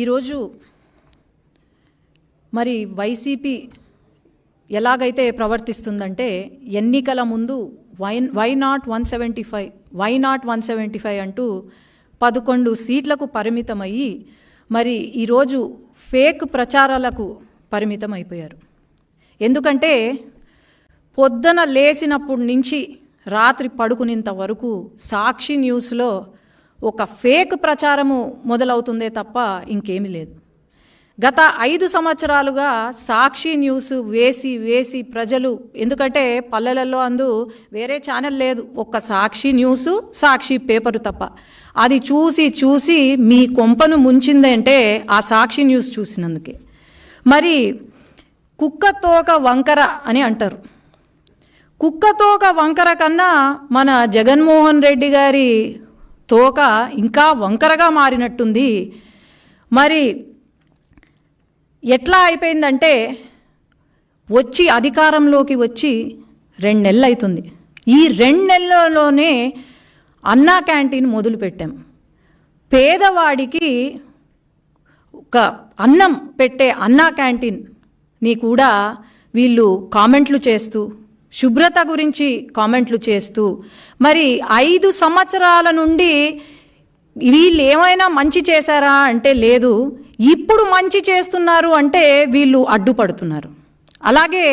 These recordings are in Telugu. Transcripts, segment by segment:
ఈరోజు మరి వైసీపీ ఎలాగైతే ప్రవర్తిస్తుందంటే ఎన్నికల ముందు వై నాట్ 175 అంటూ 11 సీట్లకు పరిమితమయ్యి మరి ఈరోజు ఫేక్ ప్రచారాలకు పరిమితం అయిపోయారు. ఎందుకంటే పొద్దున లేచినప్పటి నుంచి రాత్రి పడుకునేంత వరకు సాక్షి న్యూస్లో ఒక ఫేక్ ప్రచారము మొదలవుతుందే తప్ప ఇంకేమీ లేదు. గత 5 సంవత్సరాలుగా సాక్షి న్యూస్ వేసి ప్రజలు, ఎందుకంటే పల్లెలలో వేరే ఛానల్ లేదు, ఒక్క సాక్షి న్యూసు సాక్షి పేపరు తప్ప, అది చూసి మీ కొంపను ముంచిందంటే ఆ సాక్షి న్యూస్ చూసినందుకే. మరి కుక్కతోక వంకర అని అంటారు. కుక్కతోక వంకర కన్నా మన జగన్మోహన్ రెడ్డి గారి తోక ఇంకా వంకరగా మారినట్టుంది. మరి ఎట్లా అయిపోయిందంటే అధికారంలోకి వచ్చి 2 నెలలు అవుతుంది. ఈ 2 నెలల్లోనే అన్నా క్యాంటీన్ మొదలుపెట్టాం. పేదవాడికి ఒక అన్నం పెట్టే అన్నా క్యాంటీన్ని కూడా వీళ్ళు కామెంట్లు చేస్తూ, శుభ్రత గురించి కామెంట్లు చేస్తూ, మరి 5 సంవత్సరాల నుండి వీళ్ళు ఏమైనా మంచి చేశారా అంటే లేదు, ఇప్పుడు మంచి చేస్తున్నారు అంటే వీళ్ళు అడ్డుపడుతున్నారు. అలాగే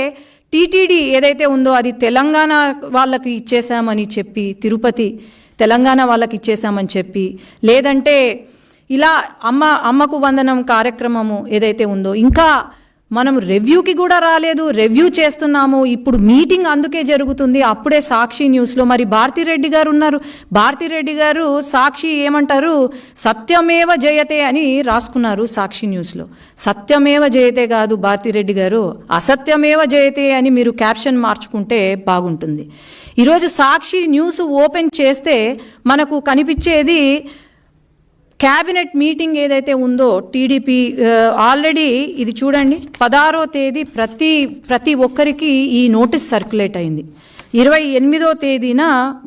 టీటీడీ ఏదైతే ఉందో అది తెలంగాణ వాళ్ళకి ఇచ్చేసామని చెప్పి, తిరుపతి తెలంగాణ వాళ్ళకి ఇచ్చేసామని చెప్పి, లేదంటే ఇలా అమ్మకు వందనం కార్యక్రమము ఏదైతే ఉందో ఇంకా మనం రివ్యూకి కూడా రాలేదు, రివ్యూ చేస్తున్నాము, ఇప్పుడు మీటింగ్ అందుకే జరుగుతుంది. అప్పుడే సాక్షి న్యూస్లో మరి భారతిరెడ్డి గారు ఉన్నారు. భారతిరెడ్డి గారు సాక్షి ఏమంటారు, సత్యమేవ జయతే అని రాసుకున్నారు సాక్షి న్యూస్లో. సత్యమేవ జయతే కాదు భారతిరెడ్డి గారు, అసత్యమేవ జయతే అని మీరు క్యాప్షన్ మార్చుకుంటే బాగుంటుంది. ఈరోజు సాక్షి న్యూస్ ఓపెన్ చేస్తే మనకు కనిపించేది క్యాబినెట్ మీటింగ్ ఏదైతే ఉందో టీడీపీ ఆల్రెడీ ఇది చూడండి, 16వ తేదీ ప్రతి ఒక్కరికి ఈ నోటీస్ సర్క్యులేట్ అయింది. 28వ తేదీన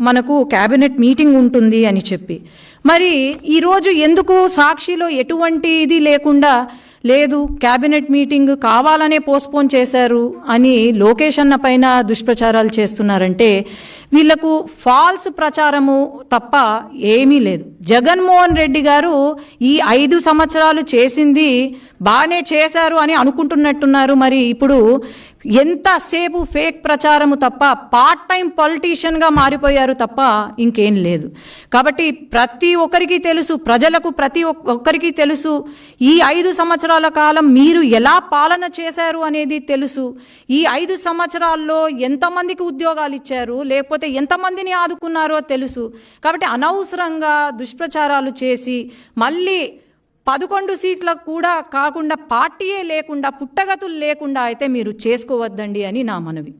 మనకు క్యాబినెట్ మీటింగ్ ఉంటుంది అని చెప్పి, మరి ఈరోజు ఎందుకు సాక్షిలో ఎటువంటి ఇది లేకుండా లేదు, క్యాబినెట్ మీటింగ్ కావాలనే పోస్ట్పోన్ చేశారు అని లోకేష్ అన్న పైన దుష్ప్రచారాలు చేస్తున్నారంటే వీళ్లకు ఫాల్స్ ప్రచారము తప్ప ఏమీ లేదు. జగన్మోహన్ రెడ్డి గారు ఈ 5 సంవత్సరాలు చేసింది బాగానే చేశారు అని అనుకుంటున్నట్టున్నారు. మరి ఇప్పుడు ఎంతసేపు ఫేక్ ప్రచారము తప్ప పార్ట్ టైం పొలిటీషియన్గా మారిపోయారు తప్ప ఇంకేం లేదు. కాబట్టి ప్రతి ఒక్కరికి తెలుసు, ప్రజలకు ప్రతి ఒక్కరికి తెలుసు, ఈ 5 సంవత్సరాల కాలం మీరు ఎలా పాలన చేశారు అనేది తెలుసు. ఈ 5 సంవత్సరాల్లో ఎంతమందికి ఉద్యోగాలు ఇచ్చారు, లేకపోతే ఎంతమందిని ఆదుకున్నారో తెలుసు. కాబట్టి అనవసరంగా దుష్ప్రచారాలు చేసి మళ్ళీ 11 సీట్లకు కూడా కాకుండా పార్టీయే లేకుండా పుట్టగతులు లేకుండా అయితే మీరు చేసుకోవద్దండి అని నా మనవి.